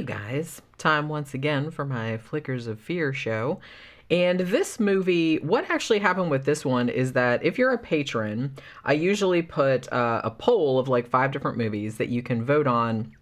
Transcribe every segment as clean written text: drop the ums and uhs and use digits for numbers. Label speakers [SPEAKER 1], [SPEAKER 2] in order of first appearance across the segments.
[SPEAKER 1] guys. Time once again for my Flickers of Fear show. And this movie, what actually happened with this one is that if you're a patron, I usually put a poll of like 5 different movies that you can vote on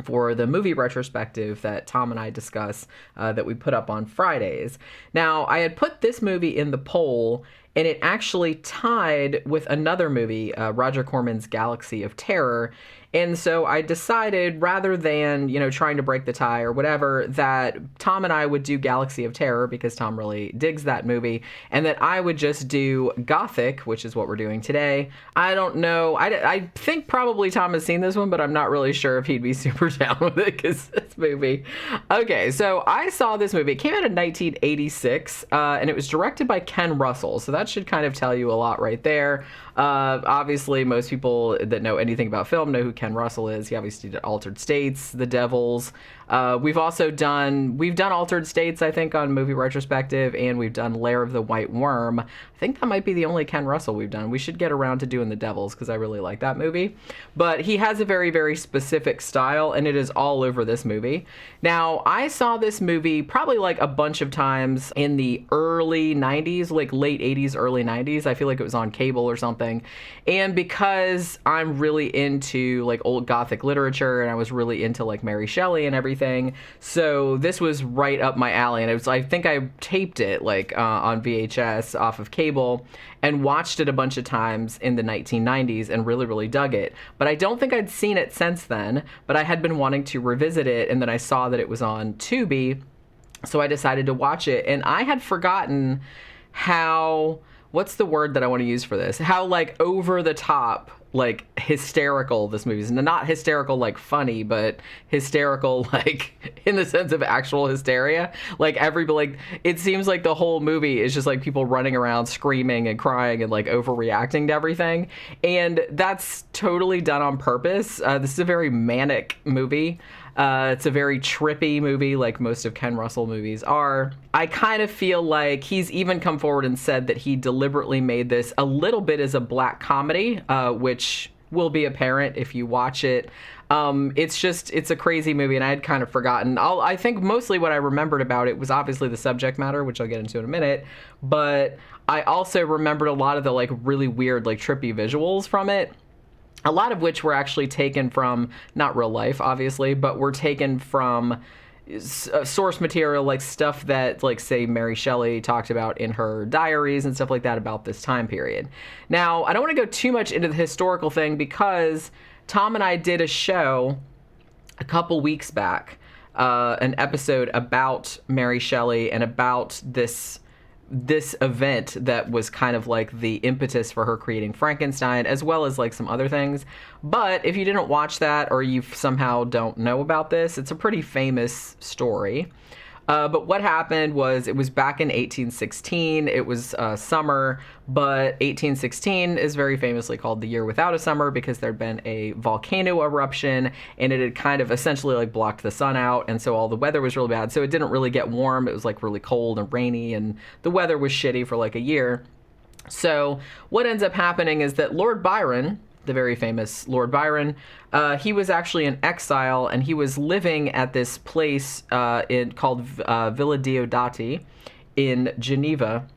[SPEAKER 1] for the movie retrospective that Tom and I discuss that we put up on Fridays. Now, I had put this movie in the poll, and it actually tied with another movie, Roger Corman's Galaxy of Terror. And so I decided, rather than, trying to break the tie or whatever, that Tom and I would do Galaxy of Terror because Tom really digs that movie, and that I would just do Gothic, which is what we're doing today. I don't know. I think probably Tom has seen this one, but I'm not really sure if he'd be super down with it because this movie. Okay, so I saw this movie. It came out in 1986, and it was directed by Ken Russell. So that should kind of tell you a lot right there. Obviously, most people that know anything about film know who Ken Russell is. He obviously did Altered States, The Devils. We've done Altered States, I think, on Movie Retrospective, and we've done Lair of the White Worm. I think that might be the only Ken Russell we've done. We should get around to doing The Devils because I really like that movie. But he has a very, very specific style, and it is all over this movie. Now, I saw this movie probably like a bunch of times in the early 90s, like late 80s, early 90s. I feel like it was on cable or something. And because I'm really into like old Gothic literature, and I was really into like Mary Shelley and everything, so this was right up my alley. And I think I taped it like on VHS off of cable and watched it a bunch of times in the 1990s and really, really dug it. But I don't think I'd seen it since then, but I had been wanting to revisit it, and then I saw that it was on Tubi, so I decided to watch it. And I had forgotten how, what's the word that I want to use for this? How like over the top, like hysterical this movie is. Not hysterical like funny, but hysterical like in the sense of actual hysteria. Like it seems like the whole movie is just like people running around screaming and crying and like overreacting to everything. And that's totally done on purpose. This is a very manic movie. It's a very trippy movie, like most of Ken Russell movies are. I kind of feel like he's even come forward and said that he deliberately made this a little bit as a black comedy, which will be apparent if you watch it. It's a crazy movie, and I had kind of forgotten. I think mostly what I remembered about it was obviously the subject matter, which I'll get into in a minute, but I also remembered a lot of the like really weird, like trippy visuals from it. A lot of which were actually taken from, not real life, obviously, but were taken from source material, like stuff that, like, say, Mary Shelley talked about in her diaries and stuff like that about this time period. Now, I don't want to go too much into the historical thing because Tom and I did a show a couple weeks back, an episode about Mary Shelley and about this event that was kind of like the impetus for her creating Frankenstein, as well as like some other things. But if you didn't watch that, or you somehow don't know about this, it's a pretty famous story. But what happened was, it was back in 1816. It was summer, but 1816 is very famously called the year without a summer because there'd been a volcano eruption, and it had kind of essentially like blocked the sun out, and so all the weather was really bad. So it didn't really get warm. It was like really cold and rainy, and the weather was shitty for like a year. So what ends up happening is that Lord Byron, the very famous Lord Byron, he was actually in exile, and he was living at this place called Villa Diodati in Geneva.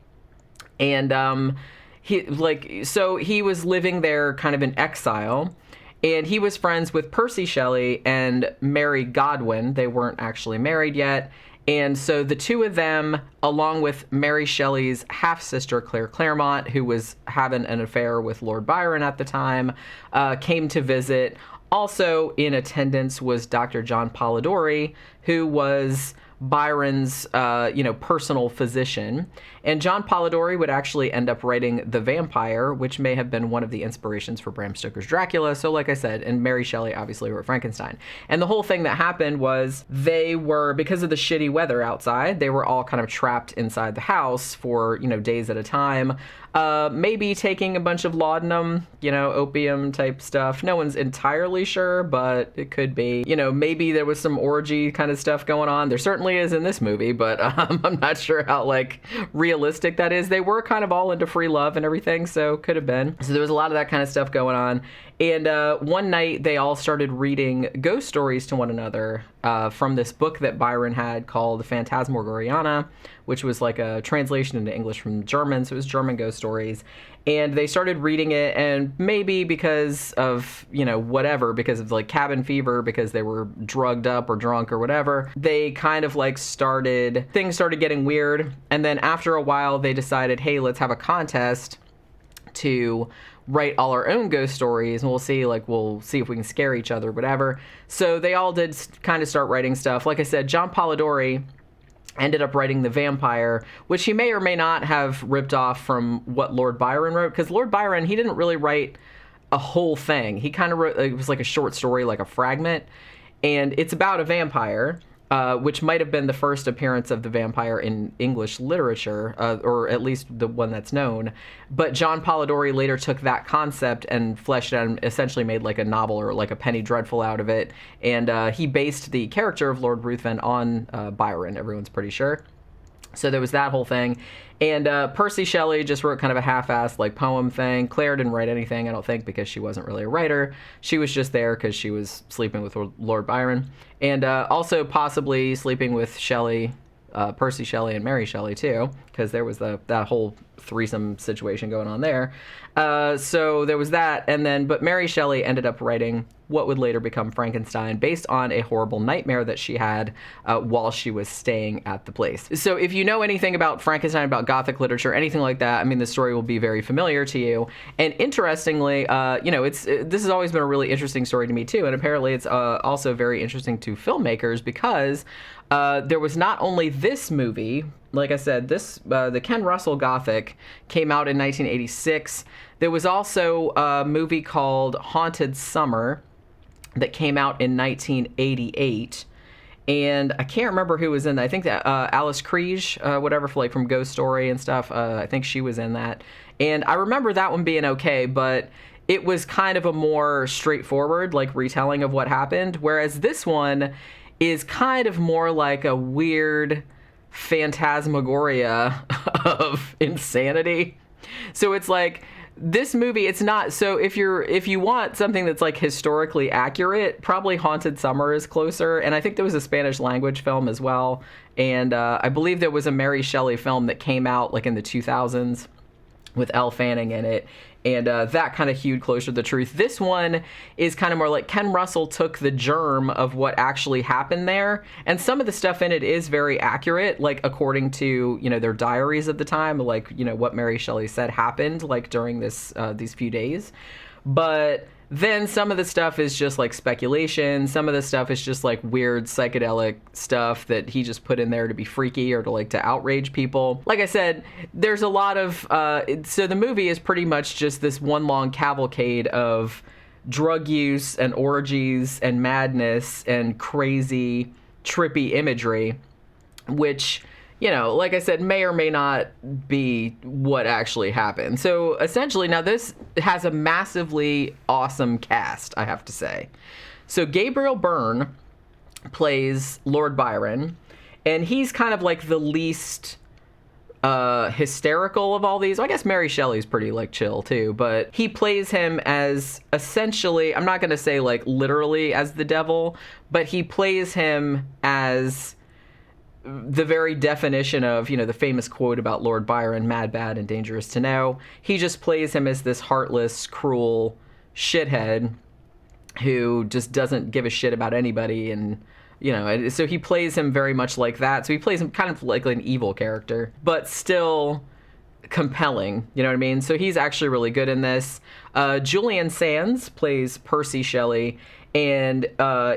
[SPEAKER 1] And he was living there kind of in exile, and he was friends with Percy Shelley and Mary Godwin. They weren't actually married yet. And so the two of them, along with Mary Shelley's half-sister, Claire Claremont, who was having an affair with Lord Byron at the time, came to visit. Also in attendance was Dr. John Polidori, who was Byron's, personal physician. And John Polidori would actually end up writing The Vampire, which may have been one of the inspirations for Bram Stoker's Dracula. So like I said, and Mary Shelley obviously wrote Frankenstein. And the whole thing that happened was they were, because of the shitty weather outside, they were all kind of trapped inside the house for, days at a time. Maybe taking a bunch of laudanum, opium type stuff. No one's entirely sure, but it could be. Maybe there was some orgy kind of stuff going on. There certainly is in this movie, but I'm not sure how, realistic that is. They were kind of all into free love and everything, so could have been. So there was a lot of that kind of stuff going on. And one night, they all started reading ghost stories to one another from this book that Byron had called Phantasmagoriana, which was like a translation into English from German, so it was German ghost stories. And they started reading it, and maybe because of, whatever, because of cabin fever, because they were drugged up or drunk or whatever, they kind of things started getting weird. And then after a while, they decided, hey, let's have a contest to write all our own ghost stories, and we'll see if we can scare each other, whatever. So they all did kind of start writing stuff. Like I said, John Polidori ended up writing The Vampire, which he may or may not have ripped off from what Lord Byron wrote, because Lord Byron, he didn't really write a whole thing. He kind of wrote, it was like a short story, like a fragment, and it's about a vampire, which might have been the first appearance of the vampire in English literature, or at least the one that's known. But John Polidori later took that concept and fleshed it out and essentially made a novel or a Penny Dreadful out of it. And he based the character of Lord Ruthven on Byron, everyone's pretty sure. So there was that whole thing. And Percy Shelley just wrote kind of a half-assed poem thing. Claire didn't write anything, I don't think, because she wasn't really a writer. She was just there because she was sleeping with Lord Byron. And also possibly sleeping with Shelley, Percy Shelley and Mary Shelley too, because there was that whole threesome situation going on there. So there was that, but Mary Shelley ended up writing what would later become Frankenstein, based on a horrible nightmare that she had while she was staying at the place. So if you know anything about Frankenstein, about Gothic literature, anything like that, the story will be very familiar to you. And interestingly, this has always been a really interesting story to me too, and apparently it's also very interesting to filmmakers, because there was not only this movie. Like I said, the Ken Russell Gothic came out in 1986. There was also a movie called Haunted Summer that came out in 1988. And I can't remember who was in that. I think that Alice Kriege, whatever, from Ghost Story and stuff, I think she was in that. And I remember that one being okay, but it was kind of a more straightforward, retelling of what happened. Whereas this one is kind of more like a weird phantasmagoria of insanity. So it's this movie, it's not, so if you want something that's historically accurate, probably Haunted Summer is closer. And I think there was a Spanish language film as well. And I believe there was a Mary Shelley film that came out in the 2000s with Elle Fanning in it. And that kind of hewed closer to the truth. This one is kind of more Ken Russell took the germ of what actually happened there. And some of the stuff in it is very accurate, according to, their diaries of the time, what Mary Shelley said happened, during these few days. But then some of the stuff is just speculation. Some of the stuff is just weird psychedelic stuff that he just put in there to be freaky or to outrage people. Like I said, there's a lot of, so the movie is pretty much just this one long cavalcade of drug use and orgies and madness and crazy, trippy imagery, which, like I said, may or may not be what actually happened. So essentially, now this has a massively awesome cast, I have to say. So Gabriel Byrne plays Lord Byron, and he's kind of the least hysterical of all these. I guess Mary Shelley's pretty chill too, but he plays him as essentially, I'm not going to say literally as the devil, but he plays him as the very definition of, the famous quote about Lord Byron, mad, bad, and dangerous to know. He just plays him as this heartless, cruel shithead who just doesn't give a shit about anybody. And, so he plays him very much like that. So he plays him kind of like an evil character, but still compelling, you know what I mean? So he's actually really good in this. Julian Sands plays Percy Shelley, And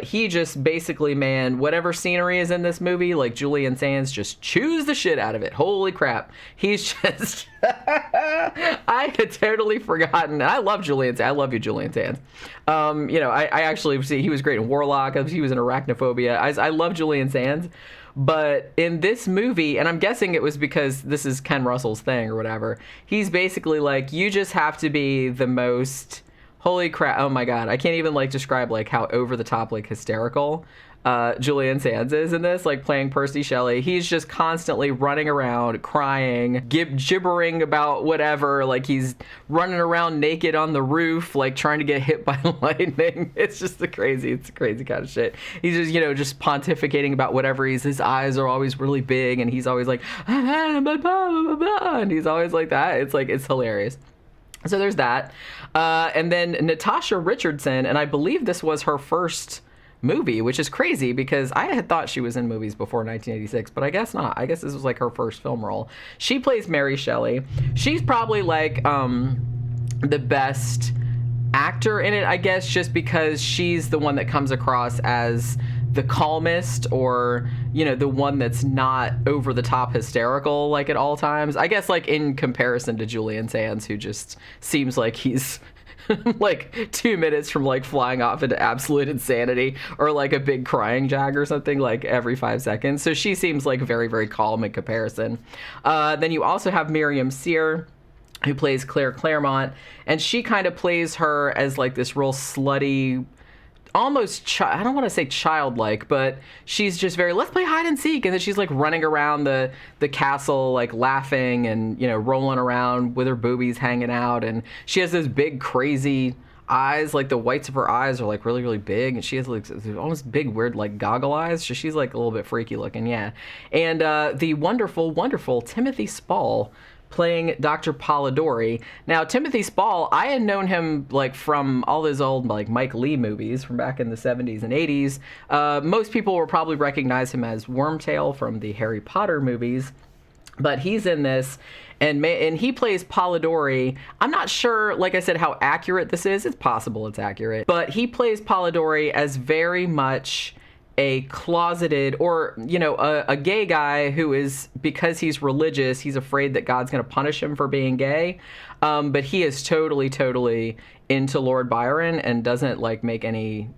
[SPEAKER 1] he just basically, man, whatever scenery is in this movie, like Julian Sands just chews the shit out of it. Holy crap. He's just... I had totally forgotten. I love Julian Sands. I love you, Julian Sands. I actually see he was great in Warlock. He was in Arachnophobia. I love Julian Sands. But in this movie, and I'm guessing it was because this is Ken Russell's thing or whatever, he's basically like, you just have to be the most... Holy crap. Oh my God. I can't even like describe like how over the top, like hysterical Julian Sands is in this, like playing Percy Shelley. He's just constantly running around, crying, gibbering about whatever. Like he's running around naked on the roof, like trying to get hit by lightning. It's just crazy kind of shit. He's just, just pontificating about whatever. His eyes are always really big and he's always like, and he's always like that. It's hilarious. So there's that. And then Natasha Richardson, and I believe this was her first movie, which is crazy because I had thought she was in movies before 1986, but I guess not. I guess this was like her first film role. She plays Mary Shelley. She's probably like the best actor in it, I guess, just because she's the one that comes across as the calmest, or the one that's not over the top hysterical like at all times, I guess, like in comparison to Julian Sands, who just seems like he's like 2 minutes from like flying off into absolute insanity, or like a big crying jag or something like every 5 seconds. So she seems like very, very calm in comparison. Then you also have Miriam Sear, who plays Claire Claremont, and she kind of plays her as like this real slutty, almost I don't want to say childlike, but she's just very, let's play hide and seek, and then she's like running around the castle like laughing and rolling around with her boobies hanging out, and she has those big crazy eyes, like the whites of her eyes are like really, really big, and she has like almost big weird like goggle eyes, so she's like a little bit freaky looking. And the wonderful Timothy Spall playing Dr. Polidori. Now, Timothy Spall, I had known him like from all those old like Mike Leigh movies from back in the 70s and 80s. Most people will probably recognize him as Wormtail from the Harry Potter movies, but he's in this, and he plays Polidori. I'm not sure, like I said, how accurate this is. It's possible it's accurate, but he plays Polidori as very much a closeted, or a gay guy who is, because he's religious, he's afraid that God's going to punish him for being gay, but he is totally into Lord Byron and doesn't like make any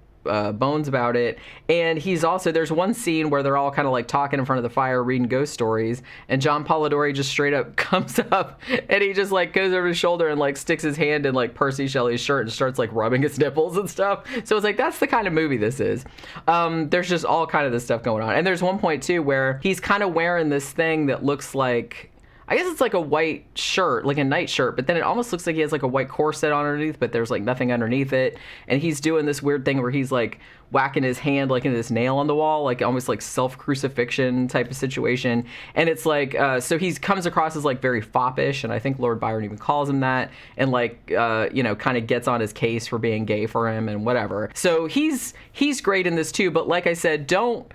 [SPEAKER 1] bones about it. And he's also, there's one scene where they're all kind of like talking in front of the fire reading ghost stories, and John Polidori just straight up comes up and he just like goes over his shoulder and like sticks his hand in like Percy Shelley's shirt and starts like rubbing his nipples and stuff. So it's like, that's the kind of movie this is. There's just all kind of this stuff going on, and there's one point too where he's kind of wearing this thing that looks like, I guess it's like a white shirt, like a night shirt, but then it almost looks like he has like a white corset on underneath, but there's like nothing underneath it. And he's doing this weird thing where he's like whacking his hand like into this nail on the wall, like almost like self-crucifixion type of situation. And it's like, so he comes across as like very foppish, and I think Lord Byron even calls him that, and like, kind of gets on his case for being gay for him and whatever. So he's great in this too, but like I said, don't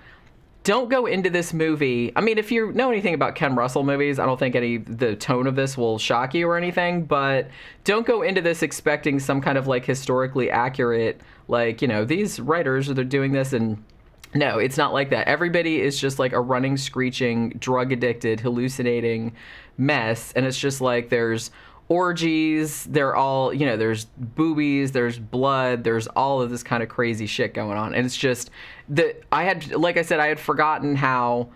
[SPEAKER 1] go into this movie. I mean, if you know anything about Ken Russell movies, I don't think the tone of this will shock you or anything, but don't go into this expecting some kind of like historically accurate, like, these writers are doing this, and no, it's not like that. Everybody is just like a running, screeching, drug addicted, hallucinating mess, and it's just like there's orgies, they're all, there's boobies, there's blood, there's all of this kind of crazy shit going on. And it's just that I had forgotten how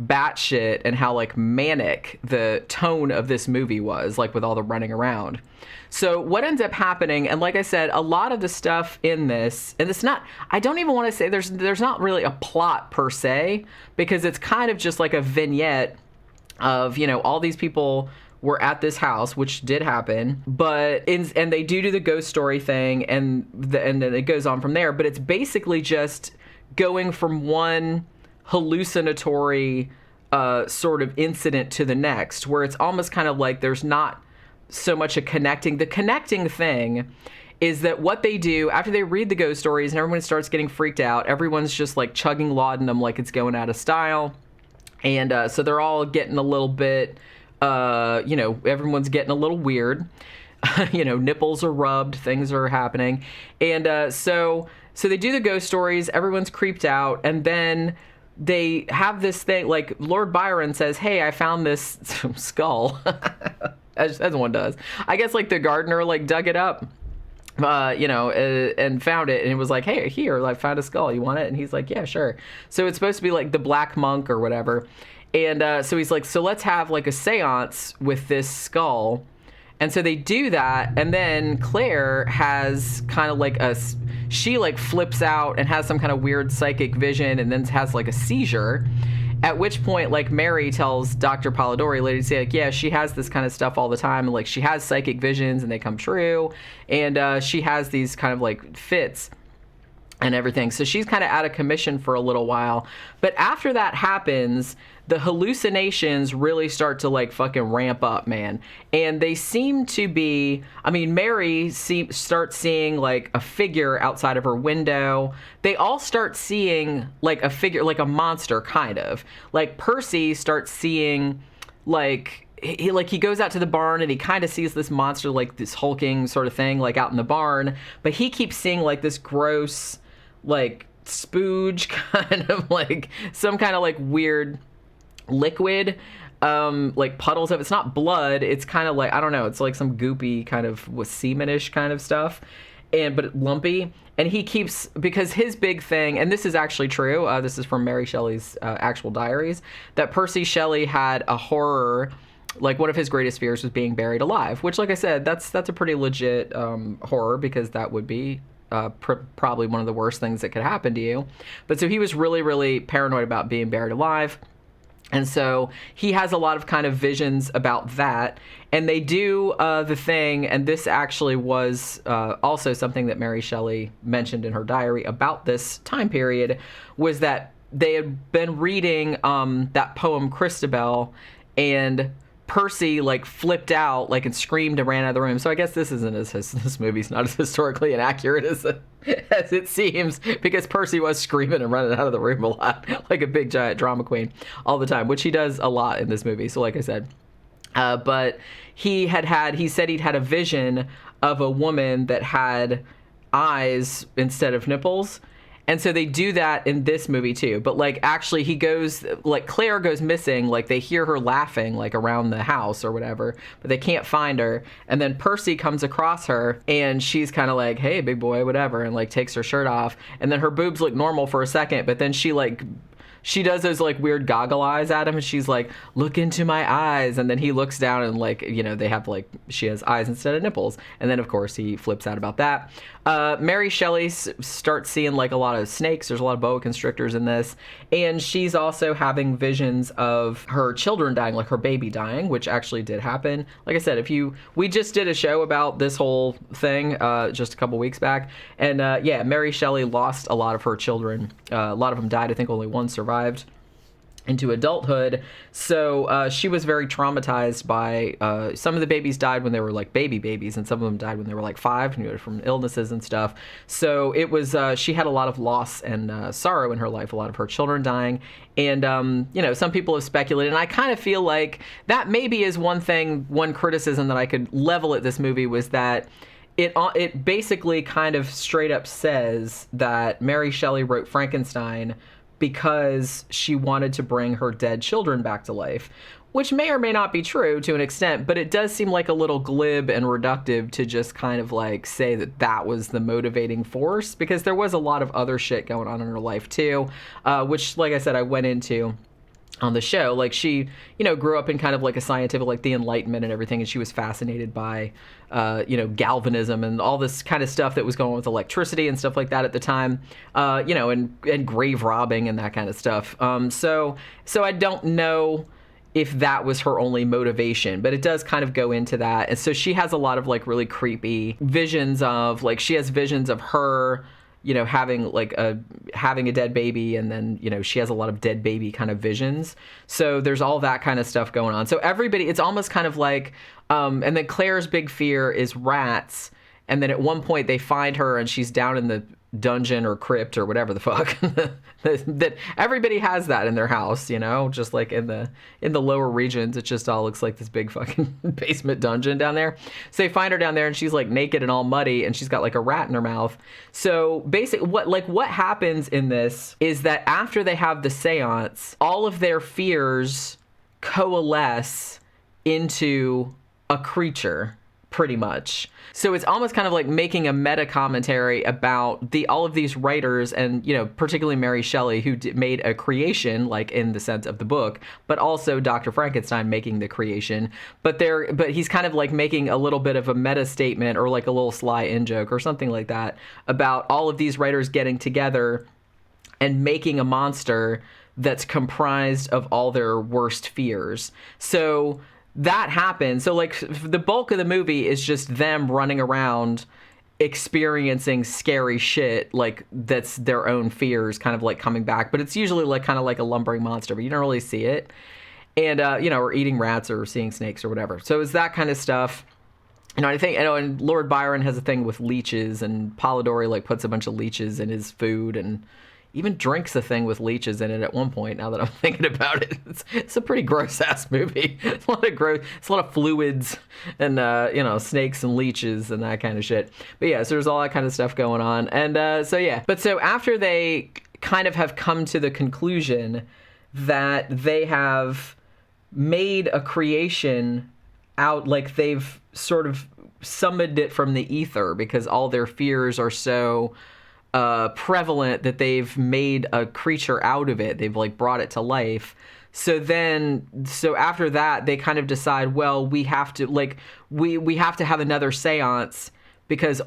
[SPEAKER 1] batshit and how like manic the tone of this movie was, like with all the running around. So what ends up happening, and like I said, a lot of the stuff in this, and it's not, I don't even want to say there's not really a plot per se, because it's kind of just like a vignette of, all these people were at this house, which did happen, and they do the ghost story thing, and then it goes on from there. But it's basically just going from one hallucinatory sort of incident to the next, where it's almost kind of like there's not so much a connecting. The connecting thing is that what they do after they read the ghost stories and everyone starts getting freaked out, everyone's just like chugging laudanum like it's going out of style, and so they're all getting a little bit, everyone's getting a little weird. Nipples are rubbed, things are happening. And so they do the ghost stories, everyone's creeped out, and then they have this thing, like Lord Byron says, hey, I found this skull, as one does. I guess like the gardener like dug it up, and found it, and it was like, hey, here, I found a skull, you want it? And he's like, yeah, sure. So it's supposed to be like the black monk or whatever. And so he's like, so let's have like a seance with this skull. And so they do that, and then Claire has kind of like she like flips out and has some kind of weird psychic vision, and then has like a seizure. At which point, like, Mary tells Dr. Polidori later to say, like, yeah, she has this kind of stuff all the time, and like she has psychic visions and they come true, and she has these kind of like fits and everything. So she's kind of out of commission for a little while. But after that happens, the hallucinations really start to like fucking ramp up, man. And they seem to be, Mary starts seeing like a figure outside of her window. They all start seeing like a figure, like a monster kind of. Like Percy starts seeing like, he goes out to the barn and he kind of sees this monster, like this hulking sort of thing, like out in the barn. But he keeps seeing like this gross, like spooge kind of like some kind of like weird liquid, like puddles of, it's not blood, it's kind of like, I don't know, it's like some goopy kind of with semenish kind of stuff, but lumpy. And he keeps, because his big thing, and this is actually true, this is from Mary Shelley's actual diaries, that Percy Shelley had a horror, like one of his greatest fears was being buried alive, which, like I said, that's a pretty legit horror, because that would be probably one of the worst things that could happen to you. But so he was really, really paranoid about being buried alive. And so he has a lot of kind of visions about that. And they do the thing, and this actually was also something that Mary Shelley mentioned in her diary about this time period, was that they had been reading that poem Christabel, and Percy like flipped out like and screamed and ran out of the room. So I guess this movie's not as historically inaccurate as it seems, because Percy was screaming and running out of the room a lot, like a big giant drama queen all the time, which he does a lot in this movie. So like I said, but he said he'd had a vision of a woman that had eyes instead of nipples. And so they do that in this movie too. But like actually he goes, like Claire goes missing, like they hear her laughing like around the house or whatever, but they can't find her. And then Percy comes across her and she's kind of like, hey, big boy, whatever, and like takes her shirt off. And then her boobs look normal for a second, but then she does those like weird goggle eyes at him, and she's like, look into my eyes. And then he looks down and like, they have like, she has eyes instead of nipples. And then of course he flips out about that. Mary Shelley starts seeing like a lot of snakes. There's a lot of boa constrictors in this. And she's also having visions of her children dying, like her baby dying, which actually did happen. Like I said, we just did a show about this whole thing just a couple weeks back. And yeah, Mary Shelley lost a lot of her children. A lot of them died. I think only one survived into adulthood. So she was very traumatized by some of the babies died when they were like babies, and some of them died when they were like 5, from illnesses and stuff. So it was she had a lot of loss and sorrow in her life, a lot of her children dying. And some people have speculated, and I kind of feel like that maybe is one criticism that I could level at this movie, was that it basically kind of straight up says that Mary Shelley wrote Frankenstein because she wanted to bring her dead children back to life, which may or may not be true to an extent, but it does seem like a little glib and reductive to just kind of like say that was the motivating force, because there was a lot of other shit going on in her life too, which, like I said, I went into on the show. Like she, grew up in kind of like a scientific, like the Enlightenment and everything, and she was fascinated by, galvanism and all this kind of stuff that was going on with electricity and stuff like that at the time, and grave robbing and that kind of stuff. So I don't know if that was her only motivation, but it does kind of go into that. And so she has a lot of like really creepy visions of, like, she has visions of her, having a dead baby, and then, she has a lot of dead baby kind of visions. So there's all that kind of stuff going on. So everybody, it's almost kind of like, and then Claire's big fear is rats. And then at one point they find her and she's down in the dungeon or crypt or whatever the fuck that everybody has that in their house, you know, just like in the lower regions. It just all looks like this big fucking basement dungeon down there. So they find her down there and she's like naked and all muddy and she's got like a rat in her mouth. So basically what happens in this is that after they have the seance, all of their fears coalesce into a creature, pretty much. So it's almost kind of like making a meta commentary about all of these writers and, you know, particularly Mary Shelley, who made a creation, like in the sense of the book, but also Dr. Frankenstein making the creation. But he's kind of like making a little bit of a meta statement or like a little sly in-joke or something like that about all of these writers getting together and making a monster that's comprised of all their worst fears. So that happens. So like the bulk of the movie is just them running around experiencing scary shit, like that's their own fears kind of like coming back. But it's usually like kind of like a lumbering monster, but you don't really see it. And, you know, or eating rats or seeing snakes or whatever. So it's that kind of stuff. You know, I think, you know, and Lord Byron has a thing with leeches, and Polidori like puts a bunch of leeches in his food and even drinks a thing with leeches in it at one point, now that I'm thinking about it. It's a pretty gross-ass movie. It's a lot of fluids and, you know, snakes and leeches and that kind of shit. But yeah, so there's all that kind of stuff going on. And so, yeah. But so after they kind of have come to the conclusion that they have made a creation out, like they've sort of summoned it from the ether because all their fears are so prevalent that they've made a creature out of it. They've like brought it to life. So after that, they kind of decide, well, we have to like, we have to have another seance because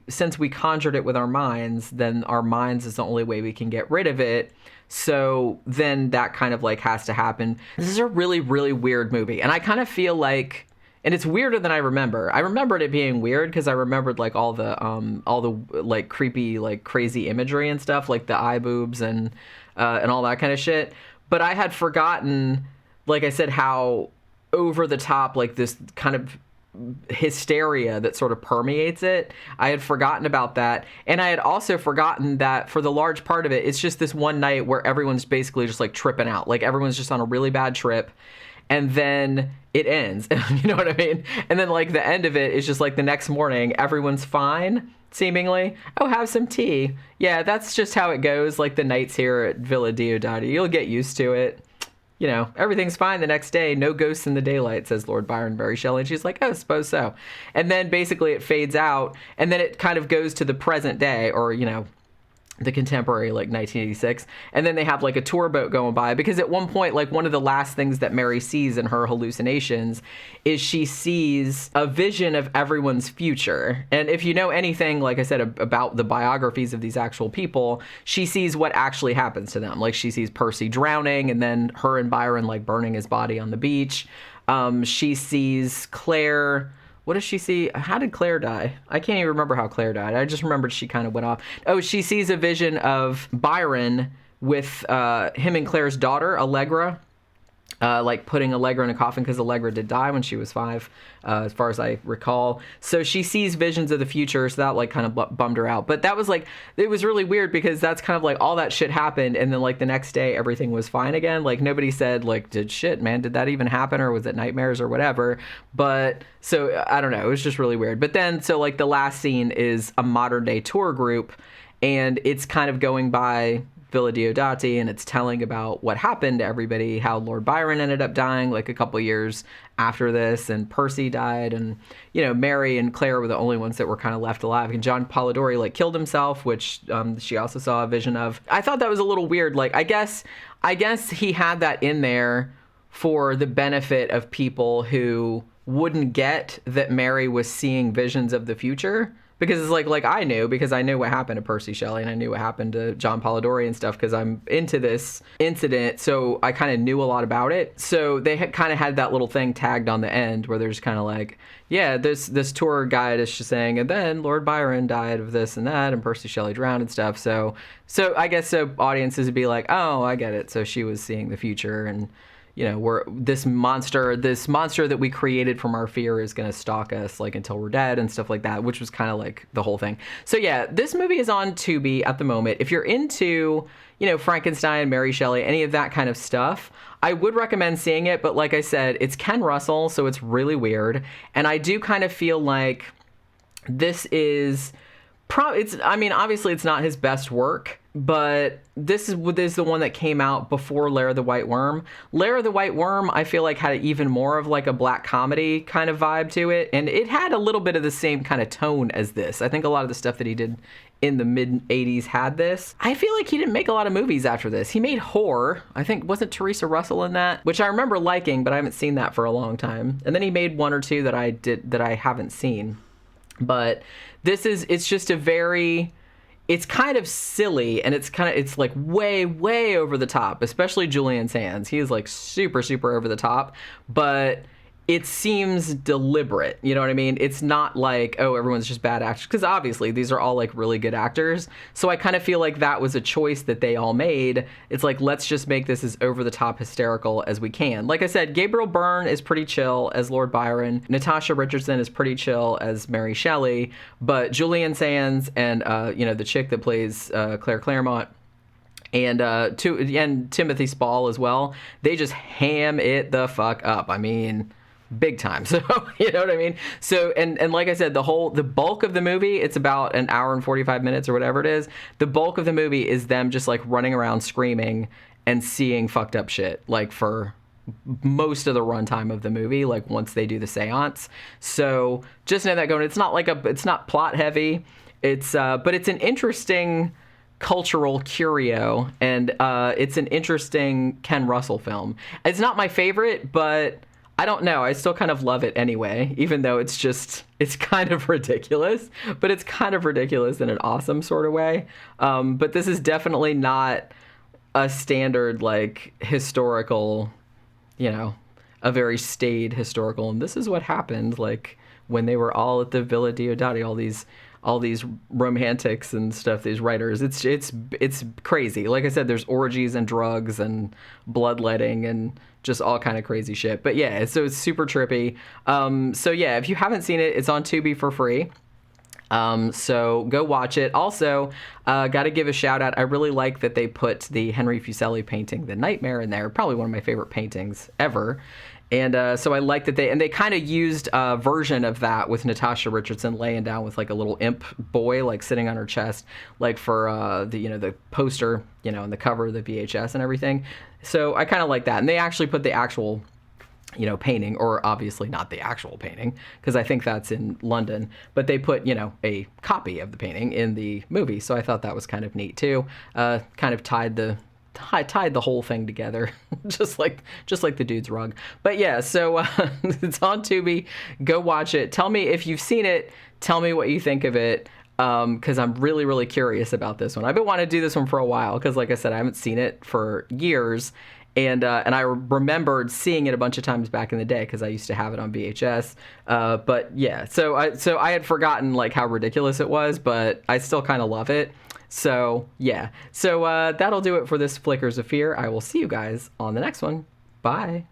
[SPEAKER 1] since we conjured it with our minds, then our minds is the only way we can get rid of it. So then that kind of like has to happen. This is a really, really weird movie. And I kind of feel like, and it's weirder than I remember. I remembered it being weird because I remembered like all the like creepy, like crazy imagery and stuff, like the eye boobs and all that kind of shit. But I had forgotten, like I said, how over the top, like this kind of hysteria that sort of permeates it. I had forgotten about that. And I had also forgotten that for the large part of it, it's just this one night where everyone's basically just like tripping out. Like everyone's just on a really bad trip. And then it ends. You know what I mean? And then like the end of it is just like the next morning, everyone's fine, seemingly. Oh, have some tea. Yeah, that's just how it goes. Like the nights here at Villa Diodati. You'll get used to it. You know, everything's fine the next day. No ghosts in the daylight, says Lord Byron, Mary Shelley. And she's like, oh, I suppose so. And then basically it fades out. And then it kind of goes to the present day, or, you know, the contemporary, like 1986. And then they have like a tour boat going by, because at one point, like one of the last things that Mary sees in her hallucinations is she sees a vision of everyone's future. And if you know anything, like I said, about the biographies of these actual people, she sees what actually happens to them. Like she sees Percy drowning, and then her and Byron like burning his body on the beach. She sees Claire. What does she see? How did Claire die? I can't even remember how Claire died. I just remembered she kind of went off. Oh, she sees a vision of Byron with him and Claire's daughter, Allegra, like putting Allegra in a coffin, because Allegra did die when she was 5, as far as I recall. So she sees visions of the future, so that like kind of bummed her out. But that was like, it was really weird, because that's kind of like all that shit happened, and then like the next day everything was fine again. Like nobody said like, did that even happen, or was it nightmares or whatever? But so I don't know, it was just really weird. But then so like the last scene is a modern day tour group, and it's kind of going by Villa Diodati, and it's telling about what happened to everybody, how Lord Byron ended up dying like a couple years after this, and Percy died, and you know, Mary and Claire were the only ones that were kind of left alive, and John Polidori like killed himself, which she also saw a vision of. I thought that was a little weird. Like I guess he had that in there for the benefit of people who wouldn't get that Mary was seeing visions of the future. Because it's like I knew, because I knew what happened to Percy Shelley, and I knew what happened to John Polidori and stuff, because I'm into this incident, so I kind of knew a lot about it. So they had kind of had that little thing tagged on the end where there's kind of like, yeah, this tour guide is just saying, and then Lord Byron died of this and that, and Percy Shelley drowned and stuff. So I guess so audiences would be like, oh, I get it. So she was seeing the future, and we're this monster that we created from our fear is going to stalk us like until we're dead and stuff like that, which was kind of like the whole thing. So yeah, this movie is on Tubi at the moment. If you're into, Frankenstein, Mary Shelley, any of that kind of stuff, I would recommend seeing it. But like I said, it's Ken Russell, so it's really weird. And I do kind of feel like this is obviously it's not his best work, but this is the one that came out before Lair of the White Worm. Lair of the White Worm, I feel like, had even more of like a black comedy kind of vibe to it, and it had a little bit of the same kind of tone as this. I think a lot of the stuff that he did in the mid-'80s had this. I feel like he didn't make a lot of movies after this. He made Whore. I think, wasn't Teresa Russell in that? Which I remember liking, but I haven't seen that for a long time. And then he made one or two that I haven't seen. But it's just it's kind of silly, and it's like way, way over the top, especially Julian Sands. He is like super, super over the top, but it seems deliberate. You know what I mean? It's not like, oh, everyone's just bad actors, because obviously these are all like really good actors. So I kind of feel like that was a choice that they all made. It's like, let's just make this as over the top hysterical as we can. Like I said, Gabriel Byrne is pretty chill as Lord Byron. Natasha Richardson is pretty chill as Mary Shelley, but Julian Sands and the chick that plays Claire Claremont, and Timothy Spall as well, they just ham it the fuck up. I mean, big time. So, you know what I mean? So, and like I said, the bulk of the movie, it's about an hour and 45 minutes or whatever it is. The bulk of the movie is them just like running around screaming and seeing fucked up shit, like for most of the runtime of the movie, like once they do the seance. So just know that going, it's not plot heavy. But it's an interesting cultural curio, and it's an interesting Ken Russell film. It's not my favorite, but I don't know. I still kind of love it anyway, even though it's kind of ridiculous, but it's kind of ridiculous in an awesome sort of way. But this is definitely not a standard, like, historical, a very staid historical. And this is what happened, like, when they were all at the Villa Diodati, all these romantics and stuff, these writers. It's crazy. Like I said, there's orgies and drugs and bloodletting and just all kind of crazy shit. But yeah, so it's super trippy. So yeah, if you haven't seen it, it's on Tubi for free. So go watch it. Also, got to give a shout out. I really like that they put the Henry Fuseli painting, The Nightmare, in there. Probably one of my favorite paintings ever. And so I like that they kind of used a version of that with Natasha Richardson laying down with like a little imp boy like sitting on her chest, like for the poster, and the cover of the VHS and everything. So I kind of like that. And they actually put the actual painting, or obviously not the actual painting, because I think that's in London, but they put, a copy of the painting in the movie. So I thought that was kind of neat too. Kind of tied the whole thing together, just like the dude's rug. But yeah, so it's on Tubi. Go watch it. Tell me if you've seen it. Tell me what you think of it, because I'm really, really curious about this one. I've been wanting to do this one for a while, because like I said, I haven't seen it for years. And I remembered seeing it a bunch of times back in the day, because I used to have it on VHS. But yeah, so I had forgotten like how ridiculous it was, but I still kind of love it. So yeah, so that'll do it for this Flickers of Fear. I will see you guys on the next one. Bye.